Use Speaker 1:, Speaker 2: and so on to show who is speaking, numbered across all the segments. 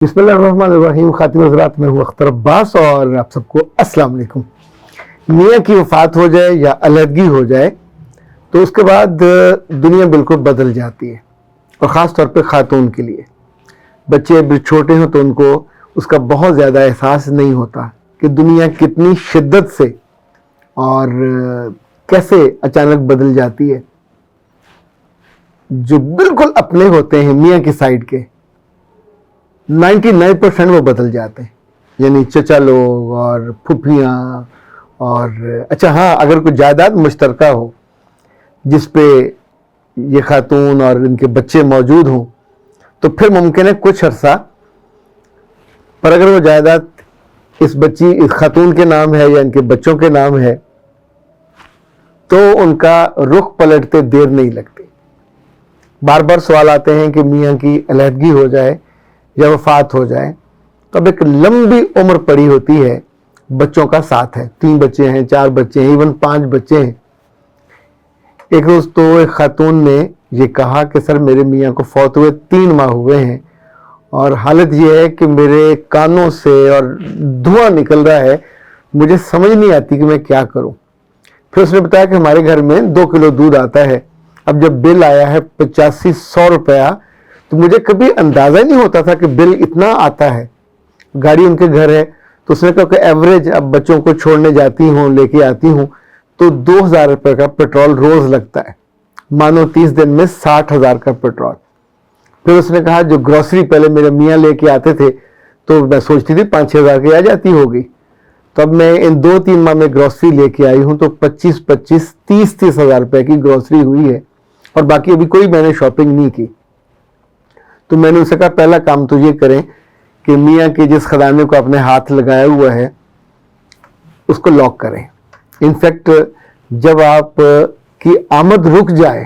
Speaker 1: بسم اللہ الرحمن الرحیم. خاتم حضرات، میں ہوں اختر عباس اور آپ سب کو السلام علیکم. میاں کی وفات ہو جائے یا علیحدگی ہو جائے تو اس کے بعد دنیا بالکل بدل جاتی ہے، اور خاص طور پہ خاتون کے لیے. بچے بھی چھوٹے ہوں تو ان کو اس کا بہت زیادہ احساس نہیں ہوتا کہ دنیا کتنی شدت سے اور کیسے اچانک بدل جاتی ہے. جو بالکل اپنے ہوتے ہیں میاں کی سائڈ کے 99% وہ بدل جاتے ہیں، یعنی چچا لوگ اور پھپھیاں. اور اچھا ہاں، اگر کوئی جائیداد مشترکہ ہو جس پہ یہ خاتون اور ان کے بچے موجود ہوں تو پھر ممکن ہے کچھ عرصہ، پر اگر وہ جائیداد اس خاتون کے نام ہے یا ان کے بچوں کے نام ہے تو ان کا رخ پلٹتے دیر نہیں لگتی. بار بار سوال آتے ہیں کہ میاں کی علیحدگی ہو جائے یا وفات ہو جائے تو اب ایک لمبی عمر پڑی ہوتی ہے، بچوں کا ساتھ ہے. 3 بچے ہیں، 4 بچے ہیں، ایون 5 بچے ہیں. ایک روز تو ایک خاتون نے یہ کہا کہ سر میرے میاں کو فوت ہوئے 3 ماہ ہوئے ہیں اور حالت یہ ہے کہ میرے کانوں سے اور دھواں نکل رہا ہے، مجھے سمجھ نہیں آتی کہ میں کیا کروں. پھر اس نے بتایا کہ ہمارے گھر میں 2 کلو دودھ آتا ہے. اب جب بل آیا ہے 8500 روپیہ تو مجھے کبھی اندازہ ہی نہیں ہوتا تھا کہ بل اتنا آتا ہے. گاڑی ان کے گھر ہے تو اس نے کہا کہ ایوریج اب بچوں کو چھوڑنے جاتی ہوں، لے کے آتی ہوں تو 2000 روپے کا پیٹرول روز لگتا ہے. مانو 30 دن میں 60,000 کا پیٹرول. پھر اس نے کہا جو گروسری پہلے میرے میاں لے کے آتے تھے تو میں سوچتی تھی 5-6 ہزار کی آ جاتی ہوگی، تو اب میں ان 2-3 ماہ میں گروسری لے کے آئی ہوں تو 25-30 ہزار روپے کی گروسری ہوئی ہے، اور باقی ابھی کوئی میں نے شاپنگ نہیں کی. تو میں نے اسے کہا پہلا کام تو یہ کریں کہ میاں کے جس خزانے کو اپنے ہاتھ لگایا ہوا ہے اس کو لاک کریں. انفیکٹ جب آپ کی آمد رک جائے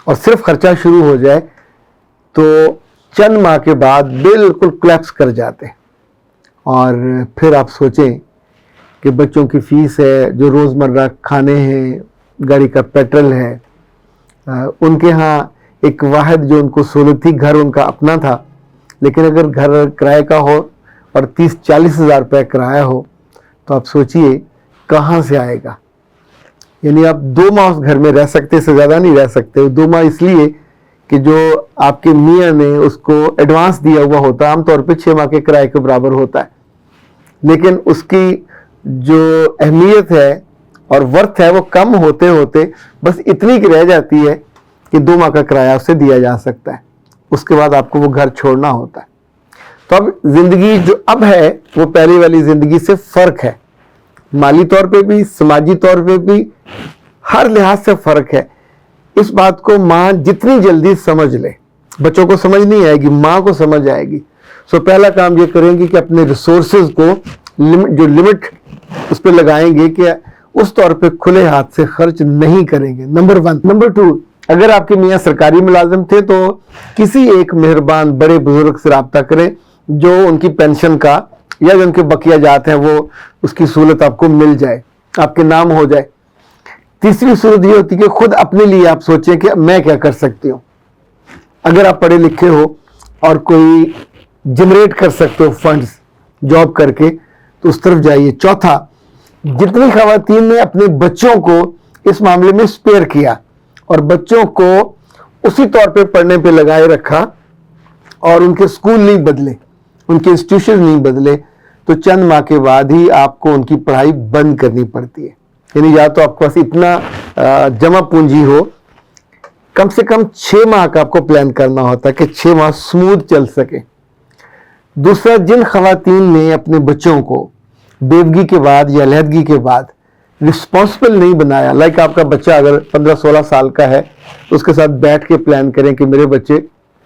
Speaker 1: اور صرف خرچہ شروع ہو جائے تو چند ماہ کے بعد بالکل کلیپس کر جاتے، اور پھر آپ سوچیں کہ بچوں کی فیس ہے، جو روزمرہ کھانے ہیں، گاڑی کا پیٹرول ہے. ان کے ہاں ایک واحد جو ان کو سہولت تھی، گھر ان کا اپنا تھا، لیکن اگر گھر کرائے کا ہو اور 30-40 ہزار روپے کرایہ ہو تو آپ سوچئے کہاں سے آئے گا. یعنی آپ 2 ماہ اس گھر میں رہ سکتے، اس سے زیادہ نہیں رہ سکتے. 2 ماہ اس لیے کہ جو آپ کے میاں نے اس کو ایڈوانس دیا ہوا ہوتا ہے، عام طور پہ 6 ماہ کے کرائے کے برابر ہوتا ہے، لیکن اس کی جو اہمیت ہے اور ورتھ ہے وہ کم ہوتے ہوتے بس اتنی کی رہ جاتی ہے کہ 2 ماہ کا کرایہ اسے دیا جا سکتا ہے. اس کے بعد آپ کو وہ گھر چھوڑنا ہوتا ہے. تو اب زندگی جو اب ہے وہ پہلی والی زندگی سے فرق ہے، مالی طور پہ بھی، سماجی طور پہ بھی، ہر لحاظ سے فرق ہے. اس بات کو ماں جتنی جلدی سمجھ لے، بچوں کو سمجھ نہیں آئے گی، ماں کو سمجھ آئے گی. سو پہلا کام یہ کریں گی کہ اپنے ریسورسز کو جو لمٹ اس پہ لگائیں گے کہ اس طور پہ کھلے ہاتھ سے خرچ نہیں کریں گے. نمبر 1. نمبر 2، اگر آپ کے میاں سرکاری ملازم تھے تو کسی ایک مہربان بڑے بزرگ سے رابطہ کریں جو ان کی پینشن کا یا جو ان کے بقیہ جات ہیں وہ اس کی سہولت آپ کو مل جائے، آپ کے نام ہو جائے. تیسری صورت یہ ہوتی ہے کہ خود اپنے لیے آپ سوچیں کہ میں کیا کر سکتی ہوں. اگر آپ پڑھے لکھے ہو اور کوئی جنریٹ کر سکتے ہو فنڈز جاب کر کے تو اس طرف جائیے. چوتھا، جتنی خواتین نے اپنے بچوں کو اس معاملے میں سپیئر کیا اور بچوں کو اسی طور پہ پڑھنے پہ لگائے رکھا اور ان کے سکول نہیں بدلے، ان کے انسٹیٹیوشن نہیں بدلے، تو چند ماہ کے بعد ہی آپ کو ان کی پڑھائی بند کرنی پڑتی ہے. یعنی یا تو آپ کے پاس اتنا جمع پونجی ہو، کم سے کم 6 ماہ کا آپ کو پلان کرنا ہوتا ہے کہ 6 ماہ سموتھ چل سکے. دوسرا، جن خواتین نے اپنے بچوں کو بیوگی کے بعد یا علیحدگی کے بعد رسپانسبل نہیں بنایا، لائک آپ کا بچہ اگر 15-16 سال کا ہے تو اس کے ساتھ بیٹھ کے پلان کریں کہ میرے بچے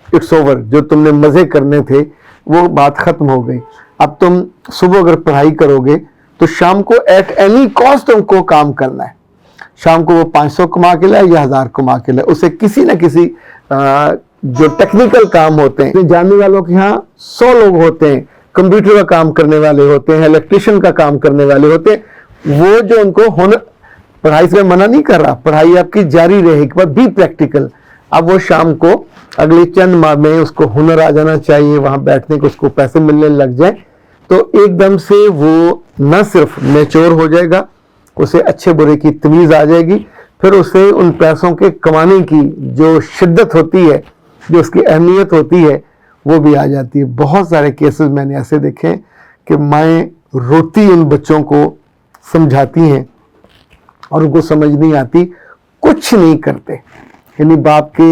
Speaker 1: اٹس اوور، جو تم نے مزے کرنے تھے وہ بات ختم ہو گئی. اب تم صبح اگر پڑھائی کرو گے تو شام کو ایٹ اینی کاسٹ تم کو کام کرنا ہے. شام کو وہ 500 کما کے لائے یا 1000 کما کے لائے، اسے کسی نہ کسی جو ٹیکنیکل کام ہوتے ہیں، جاننے والوں کے ہاں 100 لوگ ہوتے ہیں، کمپیوٹر کا کام کرنے والے ہوتے ہیں، الیکٹریشین کا کام کرنے والے ہوتے ہیں. وہ جو ان کو ہنر، پڑھائی سے منع نہیں کر رہا، پڑھائی آپ کی جاری رہے گی، بی پریکٹیکل. اب وہ شام کو اگلے چند ماہ میں اس کو ہنر آ جانا چاہیے، وہاں بیٹھنے کو اس کو پیسے ملنے لگ جائیں، تو ایک دم سے وہ نہ صرف میچور ہو جائے گا، اسے اچھے برے کی تمیز آ جائے گی، پھر اسے ان پیسوں کے کمانے کی جو شدت ہوتی ہے، جو اس کی اہمیت ہوتی ہے، وہ بھی آ جاتی ہے۔ بہت سارے کیسز میں نے ایسے دیکھے ہیں کہ مائیں روتی ان بچوں کو سمجھاتی ہیں اور ان کو سمجھ نہیں آتی، کچھ نہیں کرتے، یعنی باپ کے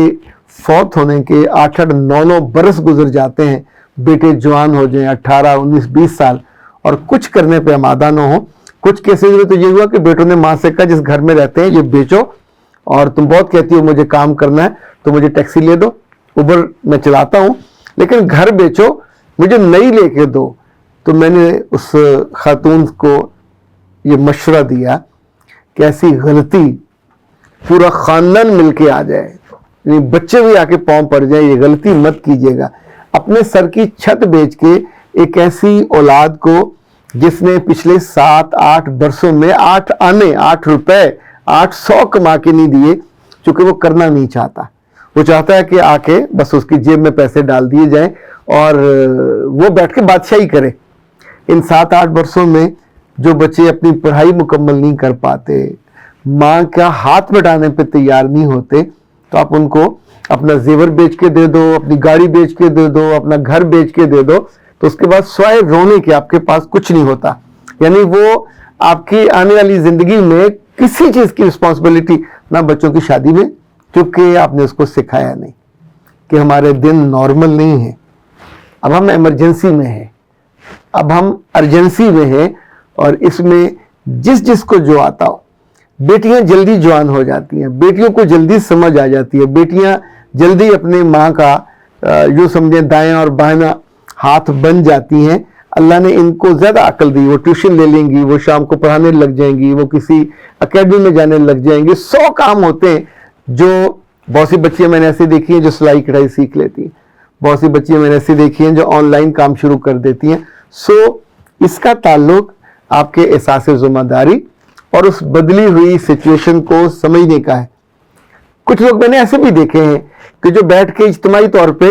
Speaker 1: فوت ہونے کے 8-9 برس گزر جاتے ہیں، بیٹے جوان ہو جائیں 18 19 20 سال اور کچھ کرنے پہ آمادہ نہ ہو۔ کچھ کیسز میں تو یہ ہوا کہ بیٹوں نے ماں سے کہا جس گھر میں رہتے ہیں یہ بیچو، اور تم بہت کہتی ہو مجھے کام کرنا ہے تو مجھے ٹیکسی لے دو، اوبر میں چلاتا ہوں، لیکن گھر بیچو، مجھے نئی لے کے دو۔ تو میں نے اس خاتون کو یہ مشورہ دیا کہ ایسی غلطی پورا خاندان مل کے آ جائے، یعنی بچے بھی آ کے پاؤں پڑ جائیں، یہ غلطی مت کیجیے گا۔ اپنے سر کی چھت بیچ کے ایک ایسی اولاد کو جس نے پچھلے 7-8 برسوں میں 8 روپے 800 کما کے نہیں دیے، چونکہ وہ کرنا نہیں چاہتا، وہ چاہتا ہے کہ آ کے بس اس کی جیب میں پیسے ڈال دیے جائیں اور وہ بیٹھ کے بادشاہی کرے۔ ان 7-8 برسوں میں جو بچے اپنی پڑھائی مکمل نہیں کر پاتے، ماں کا ہاتھ بٹانے پہ تیار نہیں ہوتے، تو آپ ان کو اپنا زیور بیچ کے دے دو، اپنی گاڑی بیچ کے دے دو، اپنا گھر بیچ کے دے دو، تو اس کے بعد سوائے رونے کے آپ کے پاس کچھ نہیں ہوتا۔ یعنی وہ آپ کی آنے والی زندگی میں کسی چیز کی رسپانسبلٹی نہ بچوں کی شادی میں، کیونکہ آپ نے اس کو سکھایا نہیں کہ ہمارے دن نارمل نہیں ہیں، اب ہم ایمرجنسی میں ہیں، اب ہم ارجنسی میں ہیں، اور اس میں جس کو جو آتا ہو۔ بیٹیاں جلدی جوان ہو جاتی ہیں، بیٹیوں کو جلدی سمجھ آ جاتی ہے، بیٹیاں جلدی اپنے ماں کا جو سمجھیں دائیں اور بائیں ہاتھ بن جاتی ہیں۔ اللہ نے ان کو زیادہ عقل دی، وہ ٹیوشن لے لیں گی، وہ شام کو پڑھانے لگ جائیں گی، وہ کسی اکیڈمی میں جانے لگ جائیں گی، 100 کام ہوتے ہیں۔ جو بہت سی بچیاں میں نے ایسی دیکھی ہیں جو سلائی کڑھائی سیکھ لیتی ہیں، بہت سی بچیاں میں نے ایسی دیکھی ہیں جو آن لائن کام شروع کر دیتی ہیں۔ اس کا تعلق آپ کے احساس ذمہ داری اور اس بدلی ہوئی سچویشن کو سمجھنے کا ہے۔ کچھ لوگ میں نے ایسے بھی دیکھے ہیں کہ جو بیٹھ کے اجتماعی طور پہ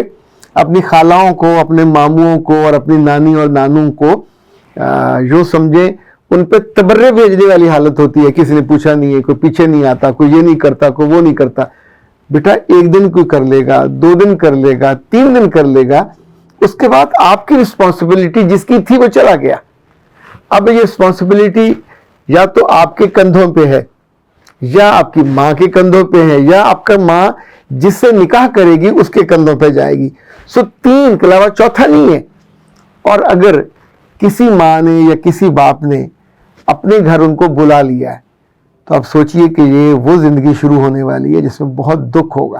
Speaker 1: اپنی خالاؤں کو، اپنے ماموں کو اور اپنی نانی اور نانوں کو یوں سمجھیں ان پہ تبرے بھیجنے والی حالت ہوتی ہے، کسی نے پوچھا نہیں ہے، کوئی پیچھے نہیں آتا، کوئی یہ نہیں کرتا، کوئی وہ نہیں کرتا۔ بیٹا ایک دن کوئی کر لے گا، 2 دن کر لے گا، 3 دن کر لے گا، اس کے بعد آپ کی رسپانسبلٹی جس کی تھی وہ چلا گیا۔ اب یہ رسپانسبلٹی یا تو آپ کے کندھوں پہ ہے، یا آپ کی ماں کے کندھوں پہ ہے، یا آپ کا ماں جس سے نکاح کرے گی اس کے کندھوں پہ جائے گی۔ 3 کے علاوہ چوتھا نہیں ہے۔ اور اگر کسی ماں نے یا کسی باپ نے اپنے گھر ان کو بلا لیا ہے تو آپ سوچئے کہ یہ وہ زندگی شروع ہونے والی ہے جس میں بہت دکھ ہوگا،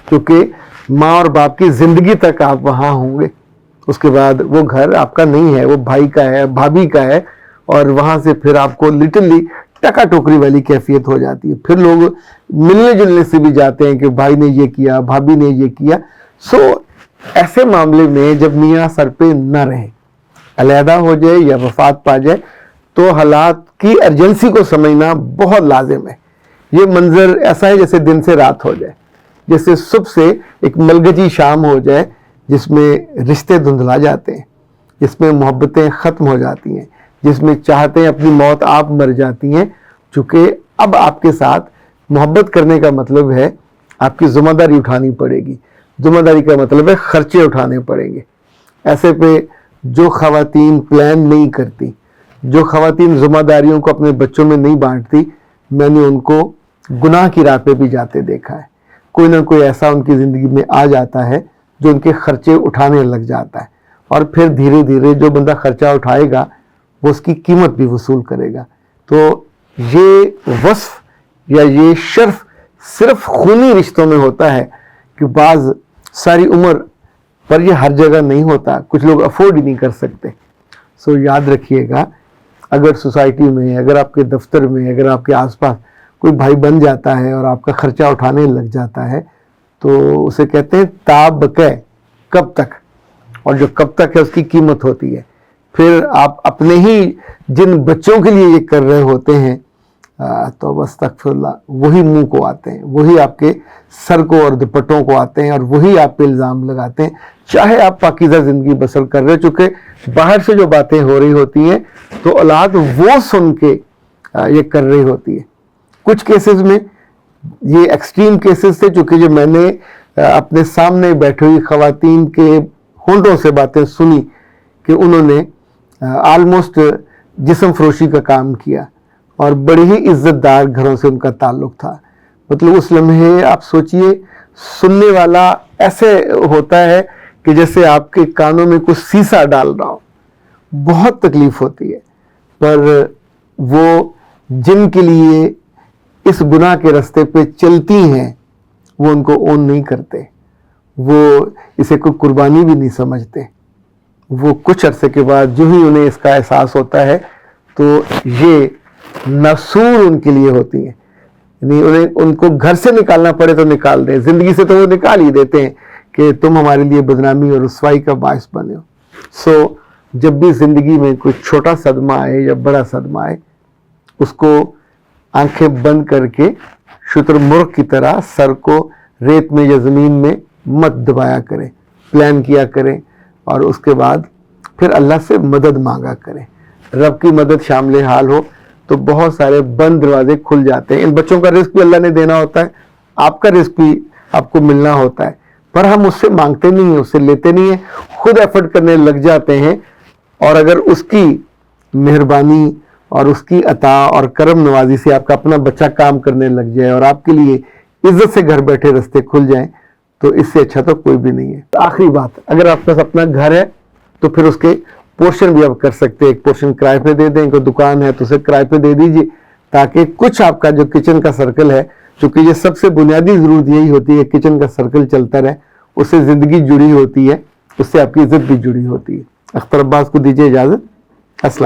Speaker 1: کیونکہ ماں اور باپ کی زندگی تک آپ وہاں ہوں گے، اس کے بعد وہ گھر آپ کا نہیں ہے، وہ بھائی کا ہے، بھابھی کا ہے، اور وہاں سے پھر آپ کو لٹرلی ٹکا ٹوکری والی کیفیت ہو جاتی ہے۔ پھر لوگ ملنے جلنے سے بھی جاتے ہیں کہ بھائی نے یہ کیا، بھابھی نے یہ کیا۔ ایسے معاملے میں جب میاں سر پہ نہ رہے، علیحدہ ہو جائے یا وفات پا جائے، تو حالات کی ارجنسی کو سمجھنا بہت لازم ہے۔ یہ منظر ایسا ہے جیسے دن سے رات ہو جائے، جیسے صبح سے ایک ملگجی شام ہو جائے، جس میں رشتے دھندلا جاتے ہیں، جس میں محبتیں ختم ہو جاتی ہیں، جس میں چاہتے ہیں اپنی موت آپ مر جاتی ہیں، چونکہ اب آپ کے ساتھ محبت کرنے کا مطلب ہے آپ کی ذمہ داری اٹھانی پڑے گی۔ ذمہ داری کا مطلب ہے خرچے اٹھانے پڑیں گے۔ ایسے پہ جو خواتین پلان نہیں کرتی، جو خواتین ذمہ داریوں کو اپنے بچوں میں نہیں بانٹتی، میں نے ان کو گناہ کی راہ پہ بھی جاتے دیکھا ہے۔ کوئی نہ کوئی ایسا ان کی زندگی میں آ جاتا ہے جو ان کے خرچے اٹھانے لگ جاتا ہے، اور پھر دھیرے دھیرے جو بندہ خرچہ اٹھائے گا وہ اس کی قیمت بھی وصول کرے گا۔ تو یہ وصف یا یہ شرف صرف خونی رشتوں میں ہوتا ہے کہ بعض ساری عمر پر یہ ہر جگہ نہیں ہوتا، کچھ لوگ افورڈ ہی نہیں کر سکتے۔ یاد رکھیے گا، اگر سوسائٹی میں، اگر آپ کے دفتر میں، اگر آپ کے آس پاس کوئی بھائی بن جاتا ہے اور آپ کا خرچہ اٹھانے لگ جاتا ہے تو اسے کہتے ہیں تاب بقے، کب تک، اور جو کب تک ہے اس کی قیمت ہوتی ہے۔ پھر آپ اپنے ہی جن بچوں کے لیے یہ کر رہے ہوتے ہیں تو استغفراللہ وہی منہ کو آتے ہیں, وہی آپ کے سر کو اور دوپٹوں کو آتے ہیں, اور وہی آپ پہ الزام لگاتے ہیں, چاہے آپ پاکیزہ زندگی بسر کر رہے. چونکہ باہر سے جو باتیں ہو رہی ہوتی ہیں تو اولاد وہ سن کے یہ کر رہی ہوتی ہے. کچھ کیسز میں یہ ایکسٹریم کیسز تھے, چونکہ جو میں نے اپنے سامنے بیٹھی ہوئی خواتین کے ہونٹوں سے باتیں سنی کہ انہوں نے آلموسٹ جسم فروشی کا کام کیا, اور بڑی ہی عزت دار گھروں سے ان کا تعلق تھا. مطلب اس لمحے آپ سوچئے, سننے والا ایسے ہوتا ہے کہ جیسے آپ کے کانوں میں کچھ سیسا ڈال رہا ہو. بہت تکلیف ہوتی ہے, پر وہ جن کے لیے اس گناہ کے راستے پہ چلتی ہیں وہ ان کو اون نہیں کرتے, وہ اسے کوئی قربانی بھی نہیں سمجھتے. وہ کچھ عرصے کے بعد جو ہی انہیں اس کا احساس ہوتا ہے تو یہ نصور ان کے لیے ہوتی ہیں. یعنی ان کو گھر سے نکالنا پڑے تو نکال دیں, زندگی سے تو وہ نکال ہی دیتے ہیں کہ تم ہمارے لیے بدنامی اور رسوائی کا باعث بنے ہو. سو جب بھی زندگی میں کوئی چھوٹا صدمہ آئے یا بڑا صدمہ آئے, اس کو آنکھیں بند کر کے شتر مرغ کی طرح سر کو ریت میں یا زمین میں مت دبایا کریں, پلان کیا کریں, اور اس کے بعد پھر اللہ سے مدد مانگا کریں. رب کی مدد شامل حال ہو تو بہت سارے بند دروازے کھل جاتے ہیں. ان بچوں کا رزق بھی اللہ نے دینا ہوتا ہے, آپ کا رزق بھی آپ کو ملنا ہوتا ہے, پر ہم اس سے مانگتے نہیں ہیں, اس سے لیتے نہیں ہیں, خود ایفرٹ کرنے لگ جاتے ہیں. اور اگر اس کی مہربانی اور اس کی عطا اور کرم نوازی سے آپ کا اپنا بچہ کام کرنے لگ جائے اور آپ کے لیے عزت سے گھر بیٹھے رستے کھل جائیں, تو اس سے اچھا تو کوئی بھی نہیں ہے. آخری بات, اگر آپ کے پاس اپنا گھر ہے تو پھر اس کے پورشن بھی آپ کر سکتے ہیں. ایک پورشن کرائے پہ دے دیں, کوئی دکان ہے تو اسے کرائے پہ دے دیجیے, تاکہ کچھ آپ کا جو کچن کا سرکل ہے, چونکہ یہ سب سے بنیادی ضرورت یہی ہوتی ہے کچن کا سرکل چلتا رہے, اس سے زندگی جڑی ہوتی ہے, اس سے آپ کی عزت بھی جڑی ہوتی ہے. اختر عباس کو دیجیے اجازت. السلام.